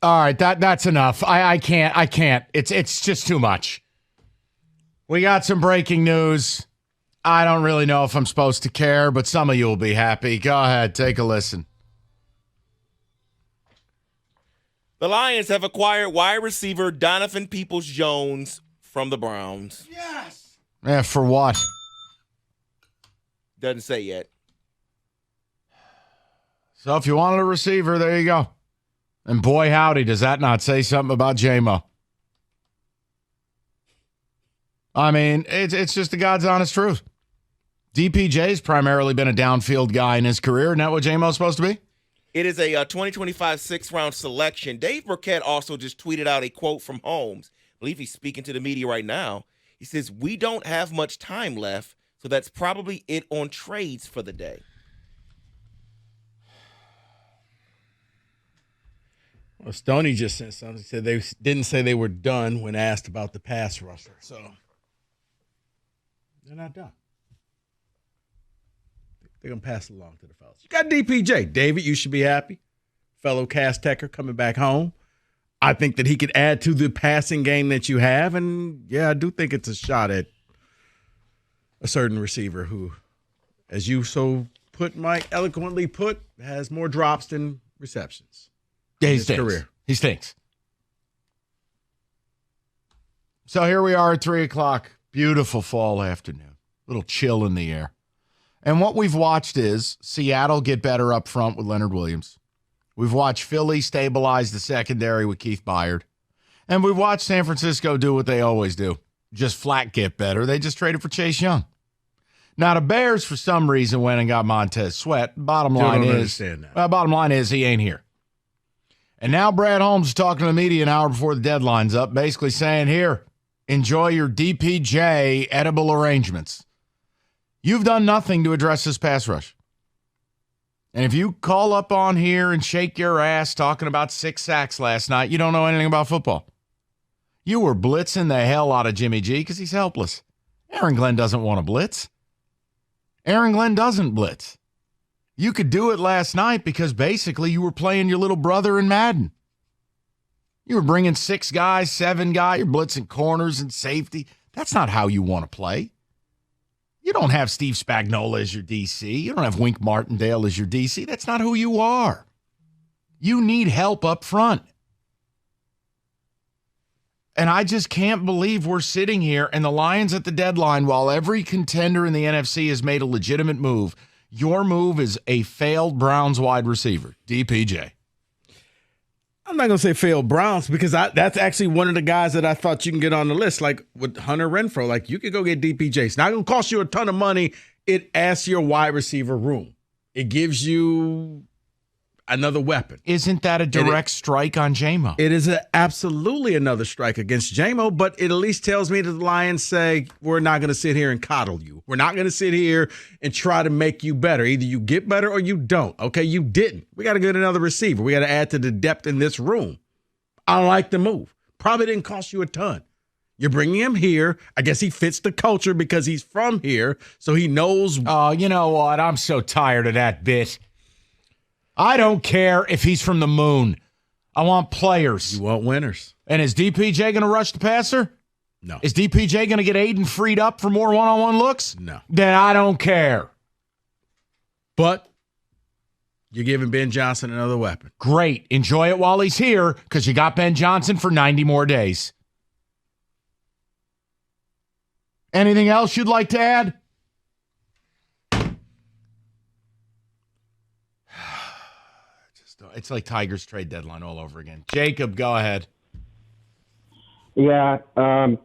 All right, that's enough. I can't. It's just too much. We got some breaking news. I don't really know if I'm supposed to care, but some of you will be happy. Go ahead, take a listen. The Lions have acquired wide receiver Donovan Peoples-Jones from the Browns. Yes. Yeah, for what? Doesn't say yet. So if you wanted a receiver, there you go. And boy, howdy, does that not say something about J-Mo? I mean, it's just the God's honest truth. DPJ's primarily been a downfield guy in his career. Isn't that what J-Mo's supposed to be? It is a 2025 sixth-round selection. Dave Burkett also just tweeted out a quote from Holmes. I believe he's speaking to the media right now. He says, "We don't have much time left, so that's probably it on trades for the day." Well, Stoney just sent something. He said they didn't say they were done when asked about the pass rusher. So they're not done. They're going to pass it along to the fellas. You got DPJ. David, you should be happy. Fellow Castecker coming back home. I think that he could add to the passing game that you have. And, yeah, I do think it's a shot at a certain receiver who, as you so put, Mike, eloquently put, has more drops than receptions. Yeah, he stinks. Career. He stinks. So here we are at 3 o'clock. Beautiful fall afternoon. A little chill in the air. And what we've watched is Seattle get better up front with Leonard Williams. We've watched Philly stabilize the secondary with Keith Byard. And we've watched San Francisco do what they always do. Just flat get better. They just traded for Chase Young. Now, the Bears, for some reason, went and got Montez Sweat. Bottom line is he ain't here. And now Brad Holmes is talking to the media an hour before the deadline's up, basically saying, here, enjoy your DPJ edible arrangements. You've done nothing to address this pass rush. And if you call up on here and shake your ass talking about 6 sacks last night, you don't know anything about football. You were blitzing the hell out of Jimmy G because he's helpless. Aaron Glenn doesn't want to blitz. Aaron Glenn doesn't blitz. You could do it last night because basically you were playing your little brother in Madden. You were bringing 6 guys, 7 guys, you're blitzing corners and safety. That's not how you want to play. You don't have Steve Spagnuolo as your DC. You don't have Wink Martindale as your DC. That's not who you are. You need help up front. And I just can't believe we're sitting here and the Lions at the deadline, while every contender in the NFC has made a legitimate move, your move is a failed Browns wide receiver, DPJ. I'm not going to say failed Browns because that's actually one of the guys that I thought you can get on the list, like with Hunter Renfrow. Like, you could go get DPJ. It's not going to cost you a ton of money. It adds your wide receiver room. It gives you another weapon. Isn't that a direct strike on J-Mo? It is absolutely another strike against J-Mo, but it at least tells me that the Lions say, we're not going to sit here and coddle you. We're not going to sit here and try to make you better. Either you get better or you don't. Okay, you didn't. We got to get another receiver. We got to add to the depth in this room. I like the move. Probably didn't cost you a ton. You're bringing him here. I guess he fits the culture because he's from here, so he knows. Oh, you know what? I'm so tired of that bit. I don't care if he's from the moon. I want players. You want winners. And is DPJ going to rush the passer? No. Is DPJ going to get Aiden freed up for more one-on-one looks? No. Then I don't care. But you're giving Ben Johnson another weapon. Great. Enjoy it while he's here because you got Ben Johnson for 90 more days. Anything else you'd like to add? It's like Tigers trade deadline all over again. Jacob, go ahead. Yeah, I'm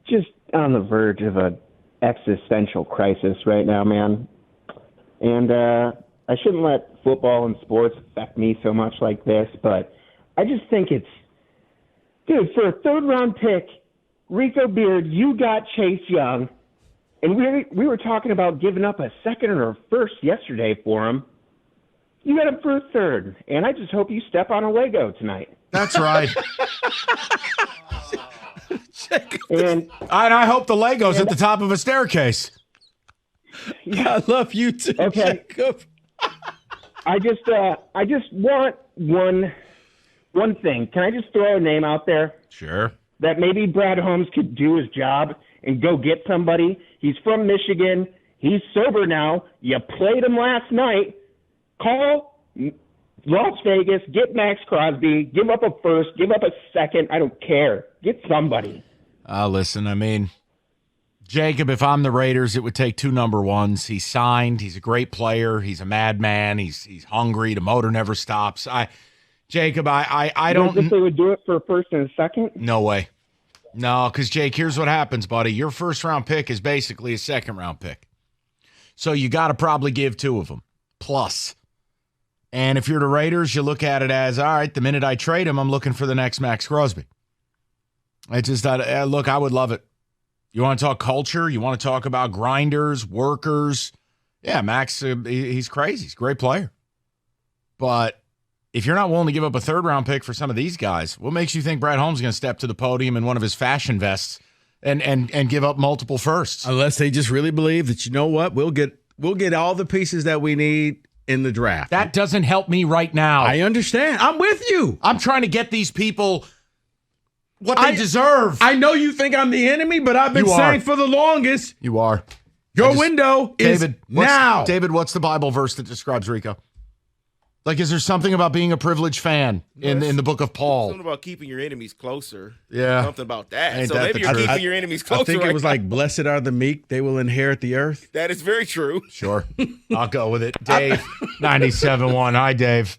just on the verge of an existential crisis right now, man. And I shouldn't let football and sports affect me so much like this, but I just think dude, for a third-round pick, Rico Beard, you got Chase Young, and we were talking about giving up a second or a first yesterday for him. You got him for a third, and I just hope you step on a Lego tonight. That's right. and I hope the Lego's at the top of a staircase. Yeah, I love you too, okay. Jacob. I just want one one thing. Can I just throw a name out there? Sure. That maybe Brad Holmes could do his job and go get somebody. He's from Michigan. He's sober now. You played him last night. Call Las Vegas, get Max Crosby, give up a first, give up a second. I don't care. Get somebody. Listen, I mean, Jacob, if I'm the Raiders, it would take 2 number ones. He's signed. He's a great player. He's a madman. He's hungry. The motor never stops. Jacob, I don't think they would do it for a first and a second? No way. No, because, Jake, here's what happens, buddy. Your first-round pick is basically a second-round pick. So you got to probably give 2 of them, plus. And if you're the Raiders, you look at it as, all right, the minute I trade him, I'm looking for the next Max Crosby. Look, I would love it. You want to talk culture? You want to talk about grinders, workers? Yeah, Max, he's crazy. He's a great player. But if you're not willing to give up a third-round pick for some of these guys, what makes you think Brad Holmes is going to step to the podium in one of his fashion vests and give up multiple firsts? Unless they just really believe that, you know what, we'll get all the pieces that we need in the draft. That doesn't help me right now. I understand. I'm with you. I'm trying to get these people what they deserve. I know you think I'm the enemy, but I've been saying for the longest. You are. Your window is now. David, what's the Bible verse that describes Rico? Like, is there something about being a privileged fan in the book of Paul? Something about keeping your enemies closer. Yeah. Something about that. Ain't so that maybe the you're truth? keeping your enemies closer. I think it was like, blessed are the meek, they will inherit the earth. That is very true. Sure. I'll go with it. Dave, 97.1. Hi, Dave.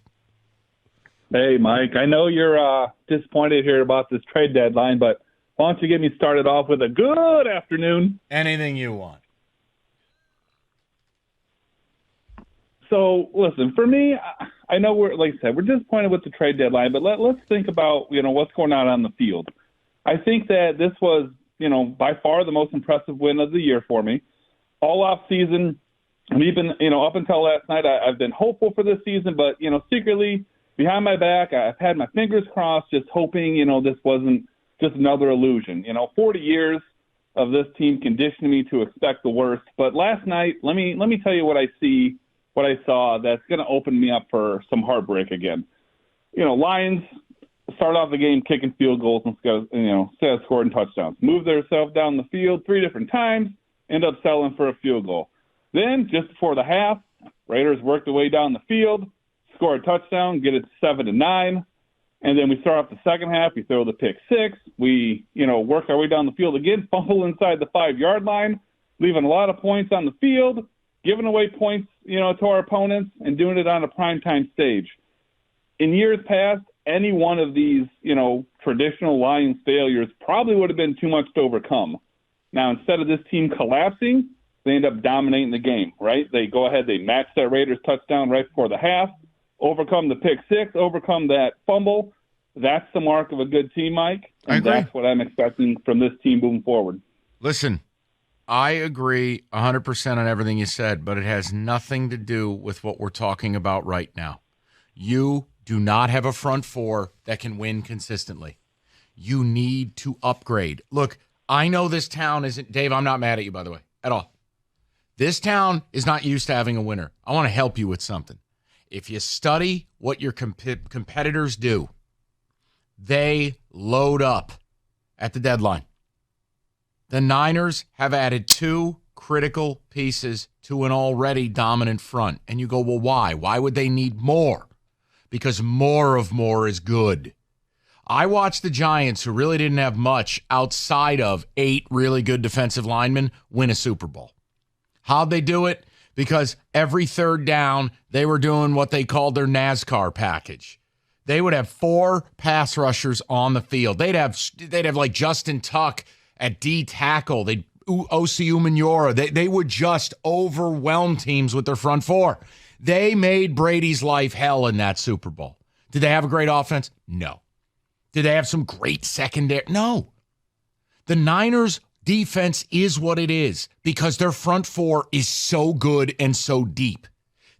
Hey, Mike. I know you're disappointed here about this trade deadline, but why don't you get me started off with a good afternoon? Anything you want. So, listen, for me, I know like I said, we're disappointed with the trade deadline, but let's think about, what's going on the field. I think that this was, by far the most impressive win of the year for me. All off season, and even, up until last night, I've been hopeful for this season, but, secretly behind my back, I've had my fingers crossed, just hoping, this wasn't just another illusion. 40 years of this team conditioning me to expect the worst. But last night, let me tell you what I saw that's going to open me up for some heartbreak again. Lions start off the game kicking field goals instead of scoring touchdowns. Move themselves down the field 3 different times, end up settling for a field goal. Then, just before the half, Raiders work their way down the field, score a touchdown, get it 7-9. And then we start off the second half. We throw the pick 6. We, work our way down the field again, fumble inside the 5-yard line, leaving a lot of points on the field, giving away points, to our opponents, and doing it on a primetime stage. In years past, any one of these, traditional Lions failures probably would have been too much to overcome. Now, instead of this team collapsing, they end up dominating the game, right? They go ahead, they match that Raiders touchdown right before the half, overcome the pick 6, overcome that fumble. That's the mark of a good team, Mike, and that's what I'm expecting from this team moving forward. Listen, I agree 100% on everything you said, but it has nothing to do with what we're talking about right now. You do not have a front 4 that can win consistently. You need to upgrade. Look, I know this town isn't – Dave, I'm not mad at you, by the way, at all. This town is not used to having a winner. I want to help you with something. If you study what your competitors do, they load up at the deadline. The Niners have added 2 critical pieces to an already dominant front. And you go, well, why? Why would they need more? Because more is good. I watched the Giants, who really didn't have much outside of 8 really good defensive linemen, win a Super Bowl. How'd they do it? Because every third down, they were doing what they called their NASCAR package. They would have 4 pass rushers on the field. They'd have like Justin Tuck at D tackle. They'd Osi Umenyiora. They would just overwhelm teams with their front 4. They made Brady's life hell in that Super Bowl. Did they have a great offense? No. Did they have some great secondary? No. The Niners' defense is what it is because their front 4 is so good and so deep.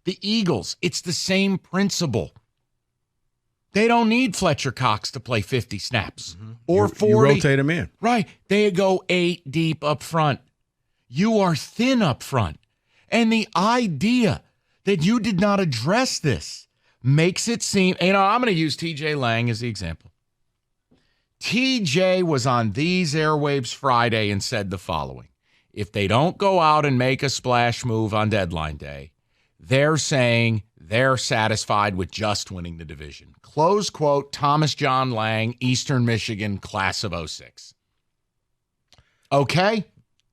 The Eagles, it's the same principle. They don't need Fletcher Cox to play 50 snaps or 40. You rotate them in. Right. They go 8 deep up front. You are thin up front. And the idea that you did not address this makes it seem, I'm going to use TJ Lang as the example. TJ was on these airwaves Friday and said the following. If they don't go out and make a splash move on deadline day, they're saying they're satisfied with just winning the division. Close quote, Thomas John Lang, Eastern Michigan, class of 06. Okay?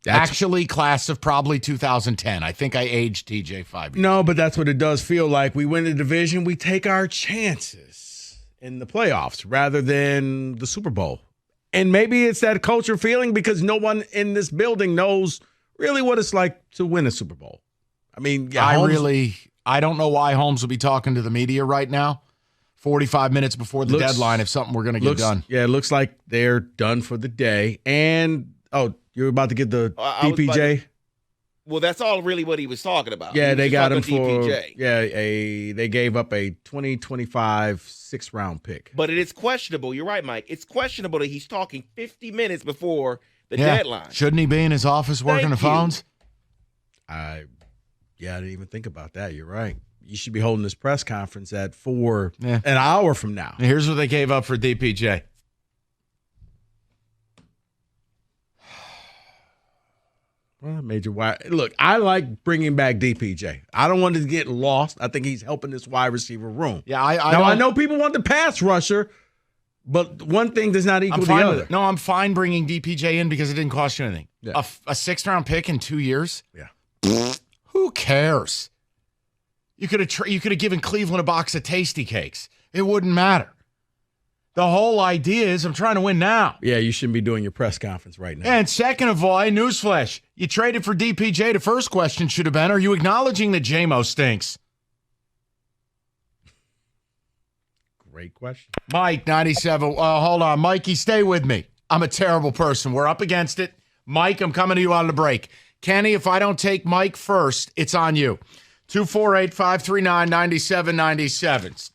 Actually, class of probably 2010. I think I aged TJ 5 years. No, but that's what it does feel like. We win the division, we take our chances in the playoffs rather than the Super Bowl. And maybe it's that culture feeling because no one in this building knows really what it's like to win a Super Bowl. I mean, yeah, I don't know why Holmes would be talking to the media right now, 45 minutes before the deadline, if something were going to get done. Yeah, it looks like they're done for the day. And, you're about to get the DPJ? Well, that's all really what he was talking about. Yeah, they got him for DPJ. they gave up a 2025 6th-round pick. But it is questionable. You're right, Mike. It's questionable that he's talking 50 minutes before the deadline. Shouldn't he be in his office working the phones? I didn't even think about that. You're right. You should be holding this press conference at 4 an hour from now. Here's what they gave up for DPJ. Major wide. Look, I like bringing back DPJ. I don't want to get lost. I think he's helping this wide receiver room. Yeah, I know people want the pass rusher, but one thing does not equal the other. No, I'm fine bringing DPJ in because it didn't cost you anything. Yeah. A 6th-round pick in 2 years? Yeah. Who cares? You could have given Cleveland a box of Tasty Cakes. It wouldn't matter. The whole idea is I'm trying to win now. Yeah, you shouldn't be doing your press conference right now. And second of all, newsflash, you traded for DPJ. The first question should have been, are you acknowledging that J-Mo stinks? Great question. Mike, 97. Hold on. Mikey, stay with me. I'm a terrible person. We're up against it. Mike, I'm coming to you on the break. Kenny, if I don't take Mike first, it's on you. 248-539-9797.